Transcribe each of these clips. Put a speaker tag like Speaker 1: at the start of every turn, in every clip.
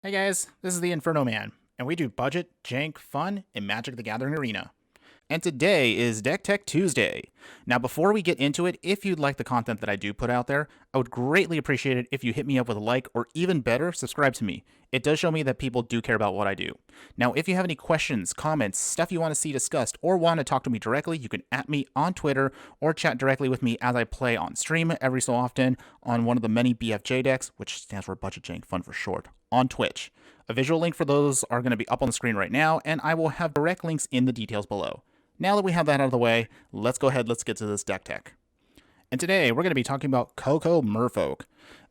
Speaker 1: Hey guys, this is the Infernoman, and we do budget, jank, fun, and Magic the Gathering Arena. And today is Deck Tech Tuesday. Now, before we get into it, if you'd like the content that I do put out there, I would greatly appreciate it if you hit me up with a like, or even better, subscribe to me. It does show me that people do care about what I do. Now, if you have any questions, comments, stuff you want to see discussed, or want to talk to me directly, you can @ me on Twitter or chat directly with me as I play on stream every so often on one of the many BFJ decks, which stands for Budget Jank Fun for short, on Twitch. A visual link for those are going to be up on the screen right now, and I will have direct links in the details below. Now that we have that out of the way, let's go ahead, let's get to this deck tech. And today, we're going to be talking about CoCo Merfolk.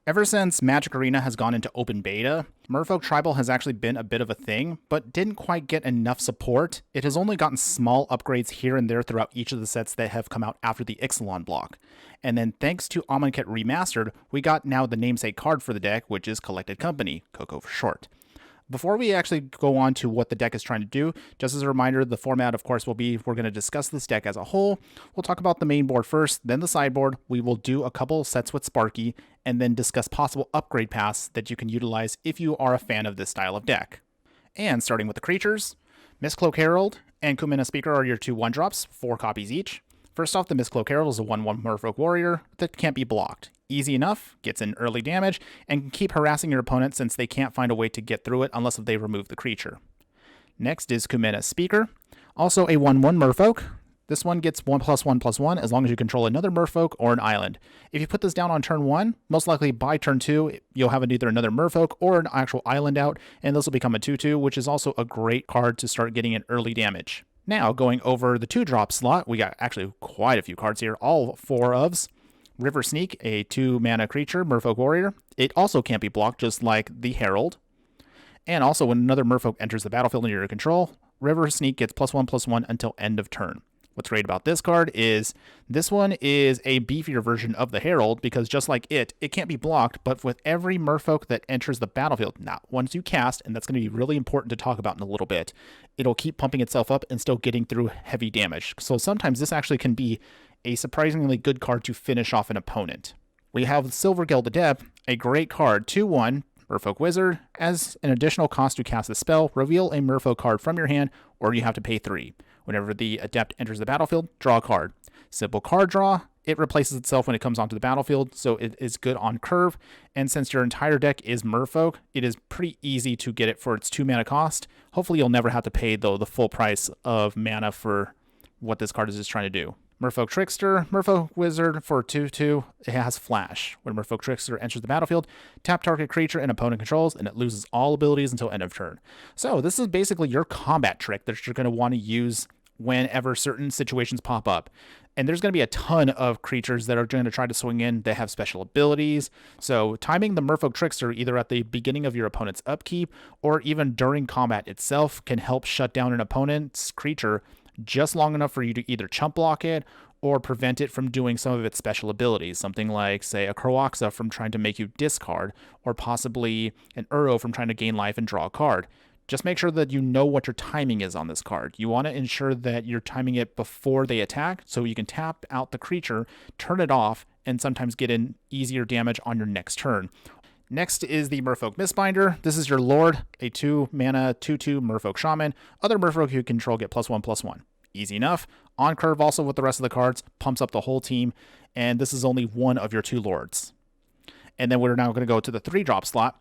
Speaker 1: Ever since Magic Arena has gone into open beta, Merfolk Tribal has actually been a bit of a thing, but didn't quite get enough support. It has only gotten small upgrades here and there throughout each of the sets that have come out after the Ixalan block. And then thanks to Amonkhet Remastered, we got now the namesake card for the deck, which is Collected Company, CoCo for short. Before we actually go on to what the deck is trying to do, just as a reminder, the format, of course, will be we're going to discuss this deck as a whole. We'll talk about the main board first, then the sideboard. We will do a couple sets with Sparky, and then discuss possible upgrade paths that you can utilize if you are a fan of this style of deck. And starting with the creatures, Mistcloak Herald and Kumina Speaker are your two 1-drops, 4 copies each. First off, the Mistcloak Herald is a 1/1 Merfolk Warrior that can't be blocked. Easy enough, gets in early damage, and can keep harassing your opponent since they can't find a way to get through it unless they remove the creature. Next is Kumina Speaker, also a 1/1 Merfolk. This one gets 1+1/+1 as long as you control another Merfolk or an island. If you put this down on turn 1, most likely by turn 2, you'll have either another Merfolk or an actual island out, and this will become a 2/2, which is also a great card to start getting in early damage. Now, going over the 2-drop slot, we got actually quite a few cards here, all 4 ofs. River Sneak, a 2-mana creature, Merfolk Warrior. It also can't be blocked, just like the Herald. And also, when another Merfolk enters the battlefield under your control, River Sneak gets +1/+1 until end of turn. What's great about this card is this one is a beefier version of the Herald because just like it can't be blocked, but with every Merfolk that enters the battlefield, not once you cast, and that's going to be really important to talk about in a little bit, it'll keep pumping itself up and still getting through heavy damage. So sometimes this actually can be a surprisingly good card to finish off an opponent. We have Silver Gilded Adept, a great card, 2/1, Merfolk Wizard. As an additional cost to cast a spell, reveal a Merfolk card from your hand, or you have to pay 3. Whenever the Adept enters the battlefield, draw a card. Simple card draw, it replaces itself when it comes onto the battlefield, so it is good on curve, and since your entire deck is Merfolk, it is pretty easy to get it for its 2 mana cost. Hopefully you'll never have to pay, though, the full price of mana for what this card is just trying to do. Merfolk Trickster, Merfolk Wizard for 2/2, it has Flash. When Merfolk Trickster enters the battlefield, tap target creature and opponent controls, and it loses all abilities until end of turn. So this is basically your combat trick that you're going to want to use whenever certain situations pop up. And there's going to be a ton of creatures that are going to try to swing in that have special abilities. So timing the Merfolk Trickster either at the beginning of your opponent's upkeep or even during combat itself can help shut down an opponent's creature just long enough for you to either chump block it or prevent it from doing some of its special abilities. Something like, say, a Croaxa from trying to make you discard, or possibly an Uro from trying to gain life and draw a card. Just make sure that you know what your timing is on this card. You want to ensure that you're timing it before they attack so you can tap out the creature, turn it off, and sometimes get in easier damage on your next turn. Next is the Merfolk Mistbinder. This is your Lord, a 2-mana 2/2 Merfolk Shaman. Other Merfolk you control get +1/+1. Easy enough. On curve also with the rest of the cards, pumps up the whole team, and this is only one of your 2 Lords. And then we're now going to go to the 3-drop slot.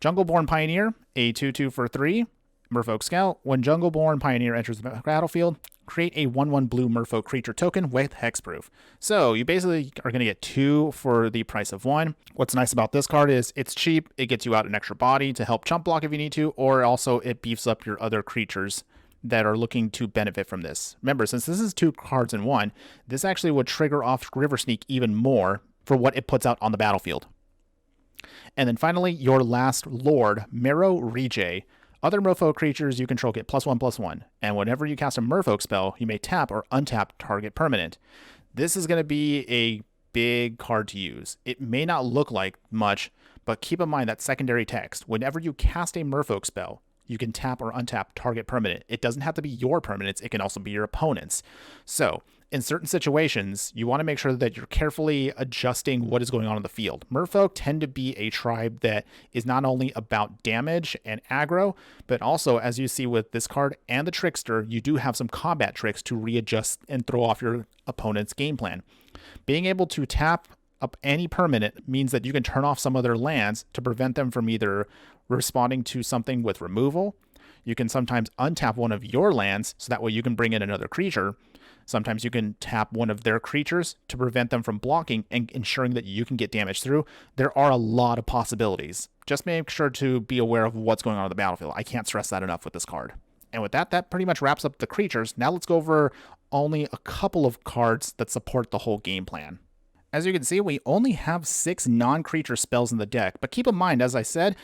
Speaker 1: Jungleborn Pioneer, a 2/2 for 3, Merfolk Scout. When Jungleborn Pioneer enters the battlefield, create a 1/1 blue Merfolk creature token with hexproof. So you basically are going to get 2 for the price of 1. What's nice about this card is it's cheap. It gets you out an extra body to help chump block if you need to, or also it beefs up your other creatures that are looking to benefit from this. Remember, since this is 2 cards in 1, this actually would trigger off River Sneak even more for what it puts out on the battlefield. And then finally, your last Lord, Marrow Rejay. Other Merfolk creatures you control get +1/+1, and whenever you cast a Merfolk spell, you may tap or untap target permanent. This is going to be a big card to use. It may not look like much, but keep in mind that secondary text. Whenever you cast a Merfolk spell, you can tap or untap target permanent. It doesn't have to be your permanents, it can also be your opponent's. So, In certain situations, you want to make sure that you're carefully adjusting what is going on in the field. Merfolk tend to be a tribe that is not only about damage and aggro, but also, as you see with this card and the Trickster, you do have some combat tricks to readjust and throw off your opponent's game plan. Being able to tap up any permanent means that you can turn off some of their lands to prevent them from either responding to something with removal. You can sometimes untap one of your lands so that way you can bring in another creature. Sometimes you can tap one of their creatures to prevent them from blocking and ensuring that you can get damage through. There are a lot of possibilities. Just make sure to be aware of what's going on the battlefield. I can't stress that enough with this card. And with that, that pretty much wraps up the creatures. Now let's go over only a couple of cards that support the whole game plan. As you can see, we only have 6 non-creature spells in the deck, but keep in mind, as I said,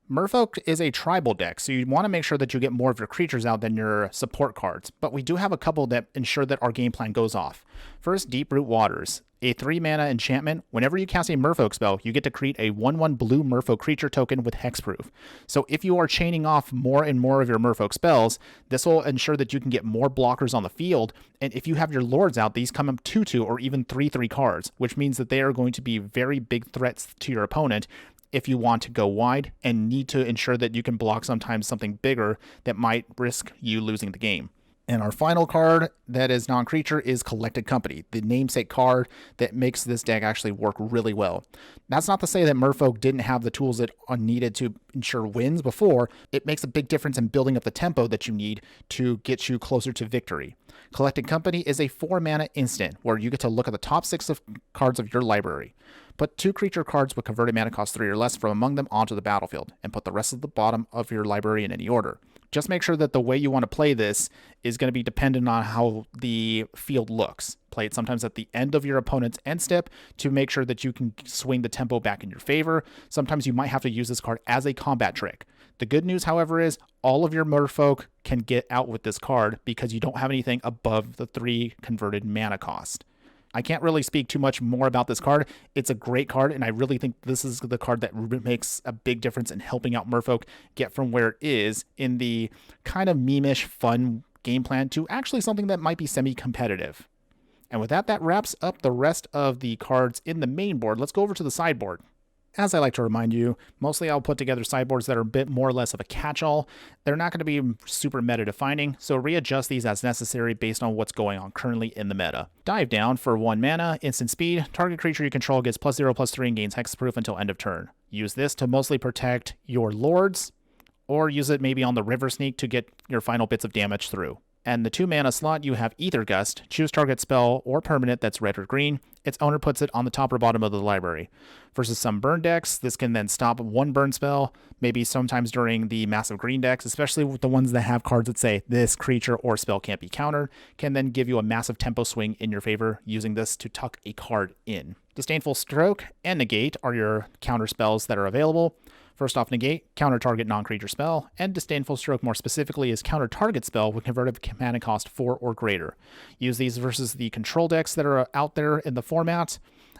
Speaker 1: Merfolk is a tribal deck, so you want to make sure that you get more of your creatures out than your support cards, but we do have a couple that ensure that our game plan goes off. First, Deep-Root Waters. A 3-mana enchantment. Whenever you cast a Merfolk spell, you get to create a 1/1 blue Merfolk creature token with hexproof. So if you are chaining off more and more of your Merfolk spells, this will ensure that you can get more blockers on the field, and if you have your Lords out, these come up 2/2 or even 3/3 cards, which means that they are going to be very big threats to your opponent if you want to go wide and need to ensure that you can block sometimes something bigger that might risk you losing the game. And our final card that is non-creature is Collected Company, the namesake card that makes this deck actually work really well. That's not to say that Merfolk didn't have the tools that are needed to ensure wins before. It makes a big difference in building up the tempo that you need to get you closer to victory. Collected Company is a 4-mana instant where you get to look at the top 6 cards of your library. Put 2 creature cards with converted mana cost 3 or less from among them onto the battlefield, and put the rest at the bottom of your library in any order. Just make sure that the way you want to play this is going to be dependent on how the field looks. Play it sometimes at the end of your opponent's end step to make sure that you can swing the tempo back in your favor. Sometimes you might have to use this card as a combat trick. The good news, however, is all of your Merfolk can get out with this card because you don't have anything above the 3 converted mana cost. I can't really speak too much more about this card. It's a great card, and I really think this is the card that makes a big difference in helping out Merfolk get from where it is in the kind of meme-ish fun game plan to actually something that might be semi-competitive. And with that, that wraps up the rest of the cards in the main board. Let's go over to the sideboard. As I like to remind you, mostly I'll put together sideboards that are a bit more or less of a catch-all. They're not going to be super meta-defining, so readjust these as necessary based on what's going on currently in the meta. Dive Down for 1 mana, instant speed. Target creature you control gets +0/+3 and gains hexproof until end of turn. Use this to mostly protect your Lords, or use it maybe on the River Sneak to get your final bits of damage through. And the 2 mana slot, you have Ether Gust. Choose target spell or permanent that's red or green. Its owner puts it on the top or bottom of the library. Versus some burn decks, this can then stop 1 burn spell, maybe sometimes during the massive green decks, especially with the ones that have cards that say this creature or spell can't be countered, can then give you a massive tempo swing in your favor using this to tuck a card in. Disdainful Stroke and Negate are your counter spells that are available. First off, Negate, counter target non-creature spell, and Disdainful Stroke more specifically is counter target spell with converted mana cost 4 or greater. Use these versus the control decks that are out there in the format,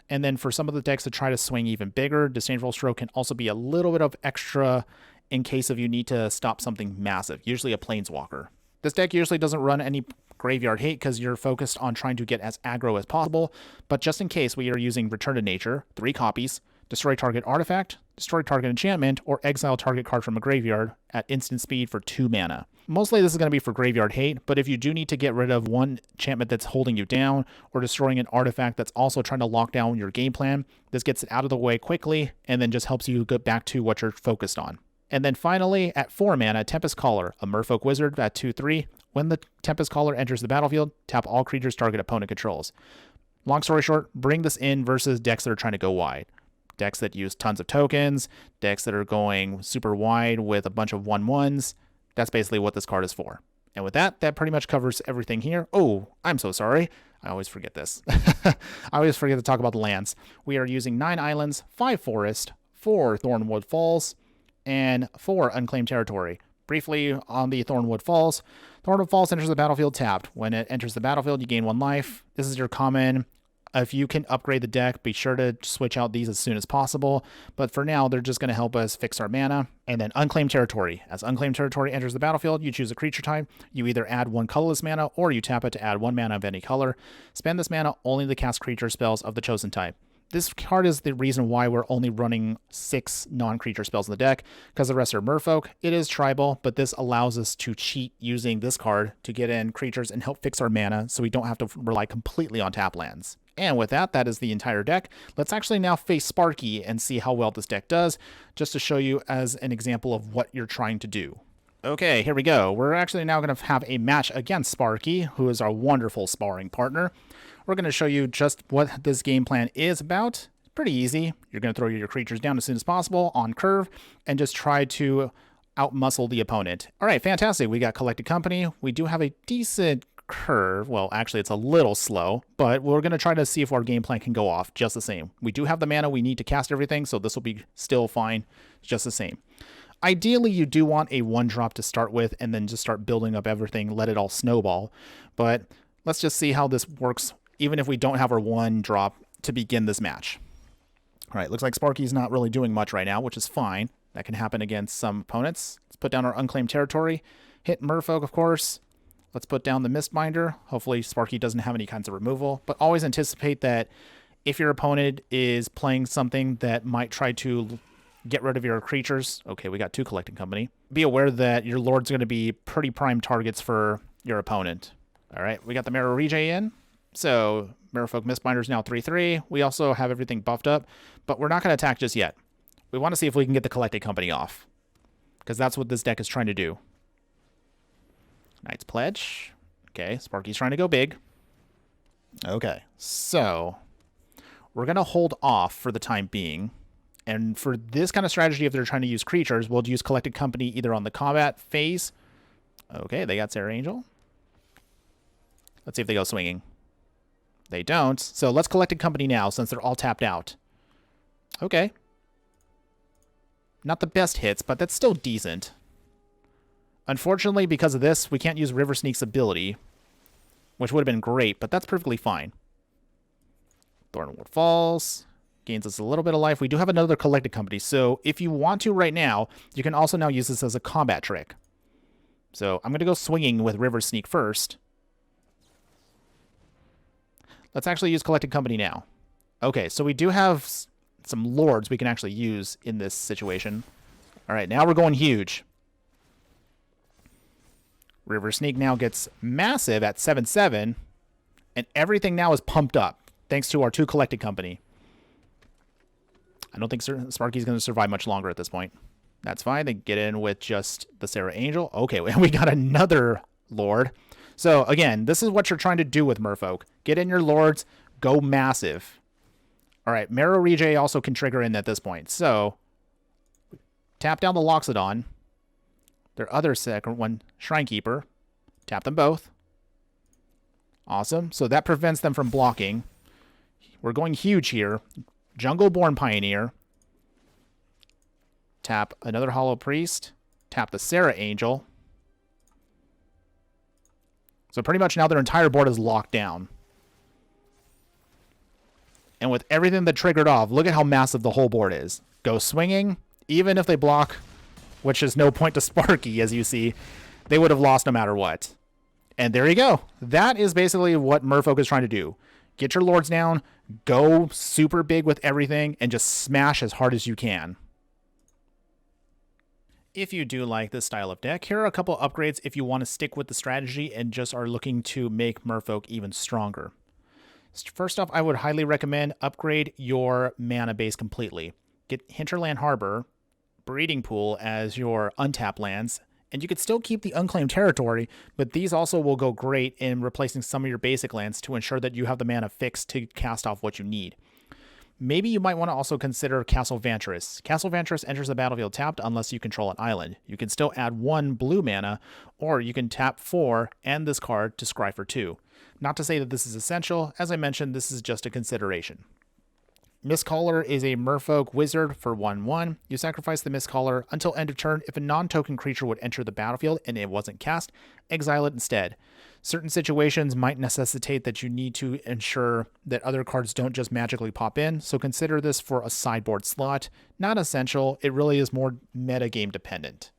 Speaker 1: and then for some of the decks that try to swing even bigger, Disdainful Stroke can also be a little bit of extra in case of you need to stop something massive, usually a Planeswalker. This deck usually doesn't run any Graveyard Hate because you're focused on trying to get as aggro as possible, but just in case, we are using Return to Nature, 3 copies, destroy target artifact, destroy target enchantment, or exile target card from a graveyard at instant speed for 2 mana. Mostly this is going to be for Graveyard Hate, but if you do need to get rid of one enchantment that's holding you down, or destroying an artifact that's also trying to lock down your game plan, this gets it out of the way quickly, and then just helps you get back to what you're focused on. And then finally, at 4 mana, Tempest Caller, a Merfolk wizard at 2/3. When the Tempest Caller enters the battlefield, tap all creatures target opponent controls. Long story short, bring this in versus decks that are trying to go wide. Decks that use tons of tokens, decks that are going super wide with a bunch of 1/1s. That's basically what this card is for. And with that, that pretty much covers everything here. Oh, I'm so sorry. I always forget this. I always forget to talk about the lands. We are using 9 islands, 5 forest, 4 Thornwood Falls, and 4 unclaimed territory. Briefly on the Thornwood Falls. Thornwood Falls enters the battlefield tapped. When it enters the battlefield, you gain 1 life. This is your common If you can upgrade the deck, be sure to switch out these as soon as possible. But for now, they're just going to help us fix our mana. And then Unclaimed Territory. As Unclaimed Territory enters the battlefield, you choose a creature type. You either add 1 colorless mana, or you tap it to add 1 mana of any color. Spend this mana only to cast creature spells of the chosen type. This card is the reason why we're only running 6 non-creature spells in the deck, because the rest are Merfolk. It is tribal, but this allows us to cheat using this card to get in creatures and help fix our mana, so we don't have to rely completely on tap lands. And with that, that is the entire deck. Let's actually now face Sparky and see how well this deck does, just to show you as an example of what you're trying to do. Okay, here we go. We're actually now going to have a match against Sparky, who is our wonderful sparring partner. We're going to show you just what this game plan is about. It's pretty easy. You're going to throw your creatures down as soon as possible on curve and just try to outmuscle the opponent. All right, fantastic. We got Collected Company. We do have a decent curve. Well, actually, it's a little slow, but we're going to try to see if our game plan can go off just the same. We do have the mana we need to cast everything, so this will be still fine, just the same. Ideally, you do want a 1-drop to start with and then just start building up everything, let it all snowball. But let's just see how this works, even if we don't have our 1-drop to begin this match. All right, looks like Sparky's not really doing much right now, which is fine. That can happen against some opponents. Let's put down our Unclaimed Territory. Hit Merfolk, of course. Let's put down the Mistbinder. Hopefully Sparky doesn't have any kinds of removal, but always anticipate that if your opponent is playing something that might try to get rid of your creatures. Okay, we got 2 Collecting Company. Be aware that your Lord's going to be pretty prime targets for your opponent. All right, we got the Mirror Rejay in. So Merfolk Mistbinder is now 3/3. We also have everything buffed up, but we're not going to attack just yet. We want to see if we can get the Collected Company off, because that's what this deck is trying to do. Knight's Pledge. Okay, Sparky's trying to go big. Okay, so we're going to hold off for the time being. And for this kind of strategy, if they're trying to use creatures, we'll use Collected Company either on the combat phase. Okay, they got Sarah Angel. Let's see if they go swinging. They don't. So let's Collected Company now, since they're all tapped out. Okay. Not the best hits, but that's still decent. Unfortunately, because of this, we can't use River Sneak's ability, which would have been great, but that's perfectly fine. Thornwood Falls gains us a little bit of life. We do have another Collected Company, so if you want to right now, you can also now use this as a combat trick. So I'm going to go swinging with River Sneak first. Let's actually use Collected Company now. Okay, so we do have some Lords we can actually use in this situation. All right, now we're going huge. River Sneak now gets massive at 7/7, and everything now is pumped up thanks to our 2 Collected Company. I don't think Sparky's going to survive much longer at this point. That's fine. They get in with just the Sarah Angel. Okay, and we got another Lord. So, again, this is what you're trying to do with Merfolk. Get in your Lords. Go massive. All right, Mirror Rejay also can trigger in at this point. So, tap down the Loxodon. Their other second one, Shrinekeeper. Tap them both. Awesome. So that prevents them from blocking. We're going huge here. Jungleborn Pioneer. Tap another Hollow Priest. Tap the Sarah Angel. So pretty much now their entire board is locked down. And with everything that triggered off, look at how massive the whole board is. Go swinging. Even if they block, which is no point to Sparky, as you see, they would have lost no matter what. And there you go. That is basically what Merfolk is trying to do. Get your Lords down, go super big with everything, and just smash as hard as you can. If you do like this style of deck, here are a couple upgrades if you want to stick with the strategy and just are looking to make Merfolk even stronger. First off, I would highly recommend upgrade your mana base completely. Get Hinterland Harbor, Breeding Pool as your untap lands, and you could still keep the Unclaimed Territory, but these also will go great in replacing some of your basic lands to ensure that you have the mana fixed to cast off what you need. Maybe you might want to also consider Castle Vantress. Castle Vantress enters the battlefield tapped unless you control an island. You can still add 1 blue mana, or you can tap 4 and this card to scry for 2. Not to say that this is essential. As I mentioned, this is just a consideration. Mistcaller is a Merfolk wizard for 1/1. You sacrifice the Mistcaller until end of turn. If a non-token creature would enter the battlefield and it wasn't cast, exile it instead. Certain situations might necessitate that you need to ensure that other cards don't just magically pop in, so consider this for a sideboard slot. Not essential, it really is more metagame dependent.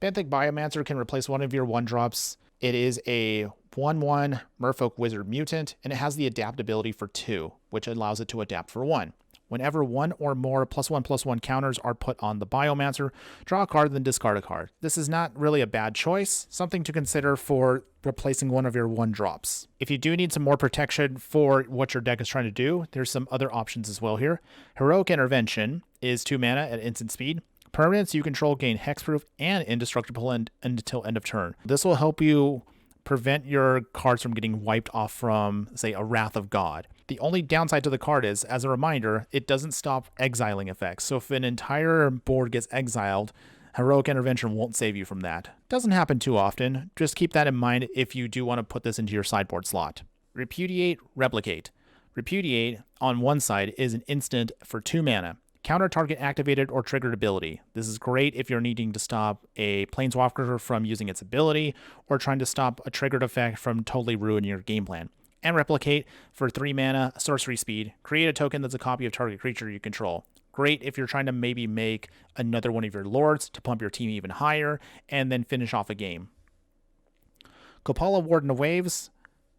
Speaker 1: Benthic Biomancer can replace one of your 1-drops. It is a 1/1 Merfolk Wizard Mutant, and it has the adaptability for 2, which allows it to adapt for 1. Whenever one or more +1/+1 counters are put on the Biomancer, draw a card, then discard a card. This is not really a bad choice, something to consider for replacing one of your 1-drops. If you do need some more protection for what your deck is trying to do, there's some other options as well here. Heroic Intervention is 2 mana at instant speed. Permanents you control gain hexproof and indestructible until end of turn. This will help you prevent your cards from getting wiped off from, say, a Wrath of God. The only downside to the card is, as a reminder, it doesn't stop exiling effects. So if an entire board gets exiled, Heroic Intervention won't save you from that. Doesn't happen too often. Just keep that in mind if you do want to put this into your sideboard slot. Repudiate, Replicate. Repudiate, on one side, is an instant for 2 mana. Counter target activated or triggered ability. This is great if you're needing to stop a Planeswalker from using its ability, or trying to stop a triggered effect from totally ruining your game plan. And Replicate, for 3 mana, sorcery speed. Create a token that's a copy of target creature you control. Great if you're trying to maybe make another one of your lords to pump your team even higher, and then finish off a game. Kopala, Warden of Waves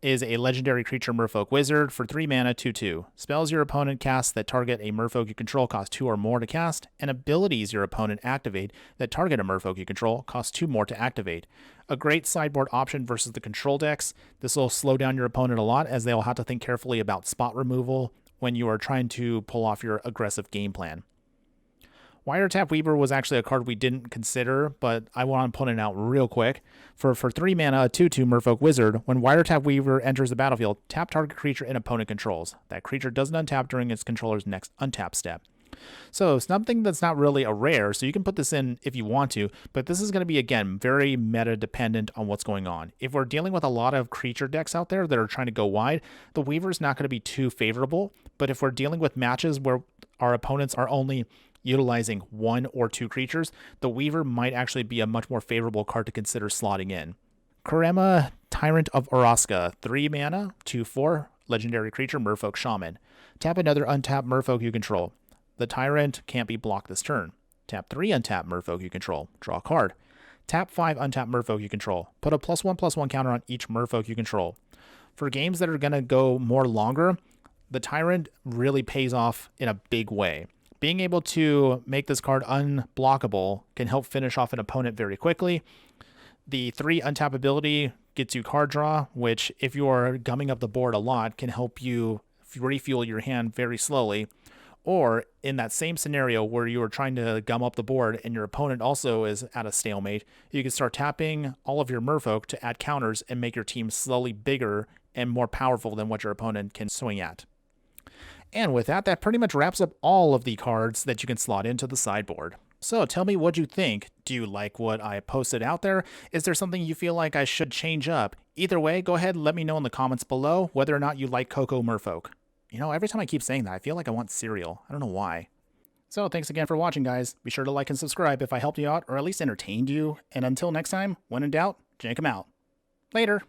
Speaker 1: is a legendary creature Merfolk wizard for 3 mana, 2/2. Spells your opponent casts that target a Merfolk you control cost 2 or more to cast, and abilities your opponent activate that target a Merfolk you control cost 2 more to activate. A great sideboard option versus the control decks. This will slow down your opponent a lot, as they'll have to think carefully about spot removal when you are trying to pull off your aggressive game plan. Wiretap Weaver was actually a card we didn't consider, but I want to point it out real quick. For 3 mana, a 2/2 Merfolk Wizard, when Wiretap Weaver enters the battlefield, tap target creature an opponent controls. That creature doesn't untap during its controller's next untap step. So something that's not really a rare, so you can put this in if you want to, but this is going to be, again, very meta dependent on what's going on. If we're dealing with a lot of creature decks out there that are trying to go wide, the Weaver's not going to be too favorable, but if we're dealing with matches where our opponents are only utilizing 1 or 2 creatures, the Weaver might actually be a much more favorable card to consider slotting in. Kurema, Tyrant of Oraska, 3 mana, 2/4, legendary creature, Merfolk Shaman. Tap another untapped Merfolk you control. The Tyrant can't be blocked this turn. Tap 3 untapped Merfolk you control. Draw a card. Tap 5 untapped Merfolk you control. Put a +1/+1 counter on each Merfolk you control. For games that are going to go more longer, the Tyrant really pays off in a big way. Being able to make this card unblockable can help finish off an opponent very quickly. The 3 untap ability gets you card draw, which, if you are gumming up the board a lot, can help you refuel your hand very slowly. Or in that same scenario where you are trying to gum up the board and your opponent also is at a stalemate, you can start tapping all of your Merfolk to add counters and make your team slowly bigger and more powerful than what your opponent can swing at. And with that, that pretty much wraps up all of the cards that you can slot into the sideboard. So tell me what you think. Do you like what I posted out there? Is there something you feel like I should change up? Either way, go ahead and let me know in the comments below whether or not you like CoCo Merfolk. You know, every time I keep saying that, I feel like I want cereal. I don't know why. So thanks again for watching, guys. Be sure to like and subscribe if I helped you out or at least entertained you. And until next time, when in doubt, jank 'em out. Later.